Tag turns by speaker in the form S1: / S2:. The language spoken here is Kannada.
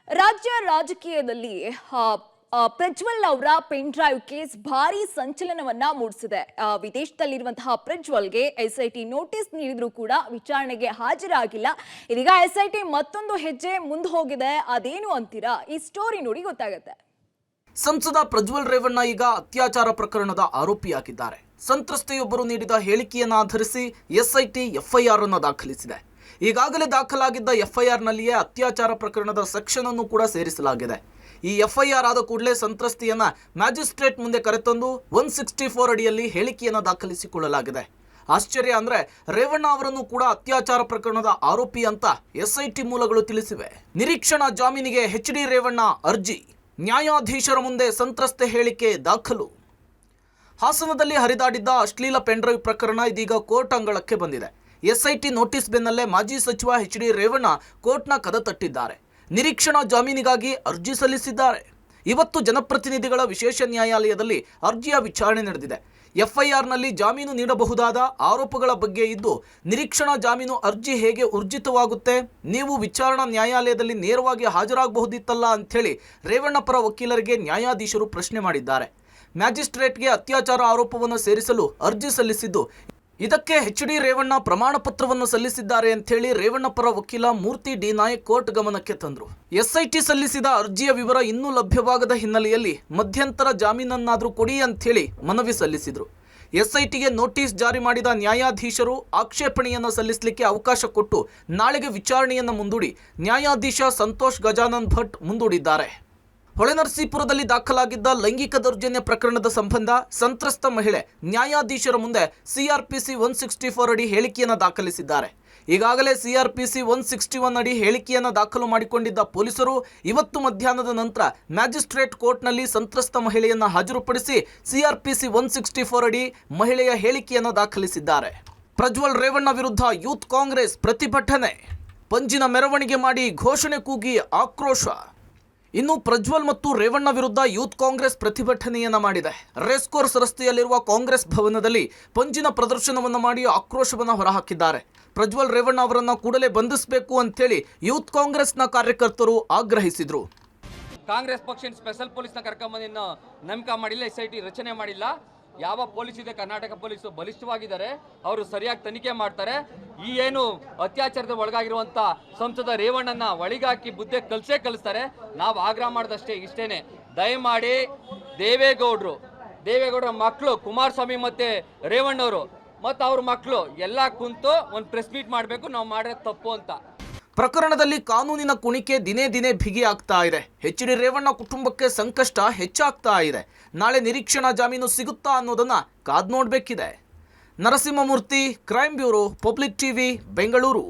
S1: ರಾಜ್ಯ ರಾಜಕೀಯದಲ್ಲಿ ಪ್ರಜ್ವಲ್ ಅವರ ಪೆನ್ ಡ್ರೈವ್ ಕೇಸ್ ಭಾರಿ ಸಂಚಲನವನ್ನ ಮೂಡಿಸಿದೆ. ವಿದೇಶದಲ್ಲಿರುವಂತಹ ಪ್ರಜ್ವಲ್ಗೆ ಎಸ್ಐಟಿ ನೋಟಿಸ್ ನೀಡಿದ್ರು ಕೂಡ ವಿಚಾರಣೆಗೆ ಹಾಜರಾಗಿಲ್ಲ. ಇದೀಗ ಎಸ್ಐಟಿ ಮತ್ತೊಂದು ಹೆಜ್ಜೆ ಮುಂದೆ ಹೋಗಿದೆ. ಅದೇನು ಅಂತೀರಾ? ಈ ಸ್ಟೋರಿ ನೋಡಿ ಗೊತ್ತಾಗುತ್ತೆ.
S2: ಸಂಸದ ಪ್ರಜ್ವಲ್ ರೇವಣ್ಣ ಈಗ ಅತ್ಯಾಚಾರ ಪ್ರಕರಣದ ಆರೋಪಿಯಾಗಿದ್ದಾರೆ. ಸಂತ್ರಸ್ತೆಯೊಬ್ಬರು ನೀಡಿದ ಹೇಳಿಕೆಯನ್ನು ಆಧರಿಸಿ ಎಸ್ಐಟಿ ಎಫ್ಐಆರ್ ಅನ್ನು ದಾಖಲಿಸಿದೆ. ಈಗಾಗಲೇ ದಾಖಲಾಗಿದ್ದ ಎಫ್ಐಆರ್ನಲ್ಲಿಯೇ ಅತ್ಯಾಚಾರ ಪ್ರಕರಣದ ಸೆಕ್ಷನ್ ಅನ್ನು ಕೂಡ ಸೇರಿಸಲಾಗಿದೆ. ಈ ಎಫ್ಐಆರ್ ಆದ ಕೂಡಲೇ ಸಂತ್ರಸ್ತೆಯನ್ನ ಮ್ಯಾಜಿಸ್ಟ್ರೇಟ್ ಮುಂದೆ ಕರೆತಂದು 164 ಅಡಿಯಲ್ಲಿ ಹೇಳಿಕೆಯನ್ನು ದಾಖಲಿಸಿಕೊಳ್ಳಲಾಗಿದೆ. ಆಶ್ಚರ್ಯ ಅಂದ್ರೆ ರೇವಣ್ಣ ಅವರನ್ನು ಕೂಡ ಅತ್ಯಾಚಾರ ಪ್ರಕರಣದ ಆರೋಪಿ ಅಂತ ಎಸ್ಐಟಿ ಮೂಲಗಳು ತಿಳಿಸಿವೆ. ನಿರೀಕ್ಷಣಾ ಜಾಮೀನಿಗೆ ಎಚ್.ಡಿ. ರೇವಣ್ಣ ಅರ್ಜಿ, ನ್ಯಾಯಾಧೀಶರ ಮುಂದೆ ಸಂತ್ರಸ್ತೆ ಹೇಳಿಕೆ ದಾಖಲು. ಹಾಸನದಲ್ಲಿ ಹರಿದಾಡಿದ್ದ ಅಶ್ಲೀಲ ಪೆನ್ಡ್ರೈವ್ ಪ್ರಕರಣ ಇದೀಗ ಕೋರ್ಟ್ ಅಂಗಳಕ್ಕೆ ಬಂದಿದೆ. ಎಸ್ಐಟಿ ನೋಟಿಸ್ ಬೆನ್ನಲ್ಲೇ ಮಾಜಿ ಸಚಿವ ಎಚ್.ಡಿ. ರೇವಣ್ಣ ಕೋರ್ಟ್ನ ಕದ ತಟ್ಟಿದ್ದಾರೆ. ನಿರೀಕ್ಷಣಾ ಜಾಮೀನಿಗಾಗಿ ಅರ್ಜಿ ಸಲ್ಲಿಸಿದ್ದಾರೆ. ಇವತ್ತು ಜನಪ್ರತಿನಿಧಿಗಳ ವಿಶೇಷ ನ್ಯಾಯಾಲಯದಲ್ಲಿ ಅರ್ಜಿಯ ವಿಚಾರಣೆ ನಡೆದಿದೆ. ಎಫ್ಐಆರ್ನಲ್ಲಿ ಜಾಮೀನು ನೀಡಬಹುದಾದ ಆರೋಪಗಳ ಬಗ್ಗೆ ಇದ್ದು ನಿರೀಕ್ಷಣಾ ಜಾಮೀನು ಅರ್ಜಿ ಹೇಗೆ ಊರ್ಜಿತವಾಗುತ್ತೆ? ನೀವು ವಿಚಾರಣಾ ನ್ಯಾಯಾಲಯದಲ್ಲಿ ನೇರವಾಗಿ ಹಾಜರಾಗಬಹುದಿತ್ತಲ್ಲ ಅಂಥೇಳಿ ರೇವಣ್ಣ ಪರ ವಕೀಲರಿಗೆ ನ್ಯಾಯಾಧೀಶರು ಪ್ರಶ್ನೆ ಮಾಡಿದ್ದಾರೆ. ಮ್ಯಾಜಿಸ್ಟ್ರೇಟ್ಗೆ ಅತ್ಯಾಚಾರ ಆರೋಪವನ್ನು ಸೇರಿಸಲು ಅರ್ಜಿ ಸಲ್ಲಿಸಿದ್ದು, ಇದಕ್ಕೆ ಎಚ್.ಡಿ. ರೇವಣ್ಣ ಪ್ರಮಾಣ ಪತ್ರವನ್ನು ಸಲ್ಲಿಸಿದ್ದಾರೆ ಅಂಥೇಳಿ ರೇವಣ್ಣ ಪರ ವಕೀಲ ಮೂರ್ತಿ ಡಿ ನಾಯಕ್ ಕೋರ್ಟ್ ಗಮನಕ್ಕೆ ತಂದರು. ಎಸ್ಐಟಿ ಸಲ್ಲಿಸಿದ ಅರ್ಜಿಯ ವಿವರ ಇನ್ನೂ ಲಭ್ಯವಾಗದ ಹಿನ್ನೆಲೆಯಲ್ಲಿ ಮಧ್ಯಂತರ ಜಾಮೀನನ್ನಾದರೂ ಕೊಡಿ ಅಂಥೇಳಿ ಮನವಿ ಸಲ್ಲಿಸಿದರು. ಎಸ್ಐಟಿಗೆ ನೋಟಿಸ್ ಜಾರಿ ಮಾಡಿದ ನ್ಯಾಯಾಧೀಶರು ಆಕ್ಷೇಪಣೆಯನ್ನು ಸಲ್ಲಿಸಲಿಕ್ಕೆ ಅವಕಾಶ ಕೊಟ್ಟು ನಾಳೆಗೆ ವಿಚಾರಣೆಯನ್ನು ಮುಂದೂಡಿ ನ್ಯಾಯಾಧೀಶ ಸಂತೋಷ್ ಗಜಾನನ್ ಭಟ್ ಮುಂದೂಡಿದ್ದಾರೆ. ಹೊಳೆನರಸೀಪುರದಲ್ಲಿ ದಾಖಲಾಗಿದ್ದ ಲೈಂಗಿಕ ದೌರ್ಜನ್ಯ ಪ್ರಕರಣದ ಸಂಬಂಧ ಸಂತ್ರಸ್ತ ಮಹಿಳೆ ನ್ಯಾಯಾಧೀಶರ ಮುಂದೆ ಸಿಆರ್ಪಿಸಿ 164 ಅಡಿ ಹೇಳಿಕೆಯನ್ನು ದಾಖಲಿಸಿದ್ದಾರೆ. ಈಗಾಗಲೇ ಸಿಆರ್ಪಿಸಿ 161 ಅಡಿ ಹೇಳಿಕೆಯನ್ನು ದಾಖಲು ಮಾಡಿಕೊಂಡಿದ್ದ ಪೊಲೀಸರು ಇವತ್ತು ಮಧ್ಯಾಹ್ನದ ನಂತರ ಮ್ಯಾಜಿಸ್ಟ್ರೇಟ್ ಕೋರ್ಟ್ನಲ್ಲಿ ಸಂತ್ರಸ್ತ ಮಹಿಳೆಯನ್ನು ಹಾಜರುಪಡಿಸಿ ಸಿಆರ್ಪಿಸಿ 164 ಅಡಿ ಮಹಿಳೆಯ ಹೇಳಿಕೆಯನ್ನು ದಾಖಲಿಸಿದ್ದಾರೆ. ಪ್ರಜ್ವಲ್ ರೇವಣ್ಣ ವಿರುದ್ಧ ಯೂತ್ ಕಾಂಗ್ರೆಸ್ ಪ್ರತಿಭಟನೆ, ಪಂಜಿನ ಮೆರವಣಿಗೆ ಮಾಡಿ ಘೋಷಣೆ ಕೂಗಿ ಆಕ್ರೋಶ. ಇನ್ನು ಪ್ರಜ್ವಲ್ ಮತ್ತು ರೇವಣ್ಣ ವಿರುದ್ಧ ಯೂತ್ ಕಾಂಗ್ರೆಸ್ ಪ್ರತಿಭಟನೆಯನ್ನ ಮಾಡಿದೆ. ರೇಸ್ ಕೋರ್ಸ್ ರಸ್ತೆಯಲ್ಲಿರುವ ಕಾಂಗ್ರೆಸ್ ಭವನದಲ್ಲಿ ಪಂಜಿನ ಪ್ರದರ್ಶನವನ್ನು ಮಾಡಿ ಆಕ್ರೋಶವನ್ನು ಹೊರಹಾಕಿದ್ದಾರೆ. ಪ್ರಜ್ವಲ್ ರೇವಣ್ಣ ಅವರನ್ನು ಕೂಡಲೇ ಬಂಧಿಸಬೇಕು ಅಂತೇಳಿ ಯೂತ್ ಕಾಂಗ್ರೆಸ್ನ ಕಾರ್ಯಕರ್ತರು ಆಗ್ರಹಿಸಿದರು.
S3: ಕಾಂಗ್ರೆಸ್ ಪಕ್ಷ ಸ್ಪೆಷಲ್ ಪೊಲೀಸ್ನ ಕರ್ಕೊಂಬಂದಿನ ನೇಮಕ ಮಾಡಿಲ್ಲ, ಎಸ್ಐಟಿ ರಚನೆ ಮಾಡಿಲ್ಲ. ಯಾವ ಪೊಲೀಸ್ ಇದೆ, ಕರ್ನಾಟಕ ಪೊಲೀಸು ಬಲಿಷ್ಠವಾಗಿದ್ದಾರೆ, ಅವರು ಸರಿಯಾಗಿ ತನಿಖೆ ಮಾಡ್ತಾರೆ. ಈ ಏನು ಅತ್ಯಾಚಾರದ ಒಳಗಾಗಿರುವಂಥ ಸಂಸದ ರೇವಣ್ಣನ ಒಳಗಾಕಿ ಬುದ್ಧಿ ಕಲಿಸ್ತಾರೆ. ನಾವು ಆಗ್ರಹ ಮಾಡಿದಷ್ಟೇ ಇಷ್ಟೇನೆ, ದಯಮಾಡಿ ದೇವೇಗೌಡರ ಮಕ್ಕಳು ಕುಮಾರಸ್ವಾಮಿ ಮತ್ತು ರೇವಣ್ಣವರು ಮತ್ತು ಅವ್ರ ಮಕ್ಕಳು ಎಲ್ಲ ಕುಂತು ಒಂದು ಪ್ರೆಸ್ ಮೀಟ್ ಮಾಡಬೇಕು, ನಾವು ಮಾಡಿರೋದು ತಪ್ಪು ಅಂತ.
S2: ಪ್ರಕರಣದಲ್ಲಿ ಕಾನೂನಿನ ಕುಣಿಕೆ ದಿನೇ ದಿನೇ ಬಿಗಿಯಾಗ್ತಾ ಇದೆ. ಎಚ್.ಡಿ. ರೇವಣ್ಣ ಕುಟುಂಬಕ್ಕೆ ಸಂಕಷ್ಟ ಹೆಚ್ಚಾಗ್ತಾ ಇದೆ. ನಾಳೆ ನಿರೀಕ್ಷಣಾ ಜಾಮೀನು ಸಿಗುತ್ತಾ ಅನ್ನೋದನ್ನ ಕಾದ್ ನೋಡಬೇಕಿದೆ. Narasimhamurthy, crime bureau, public TV, Bengaluru.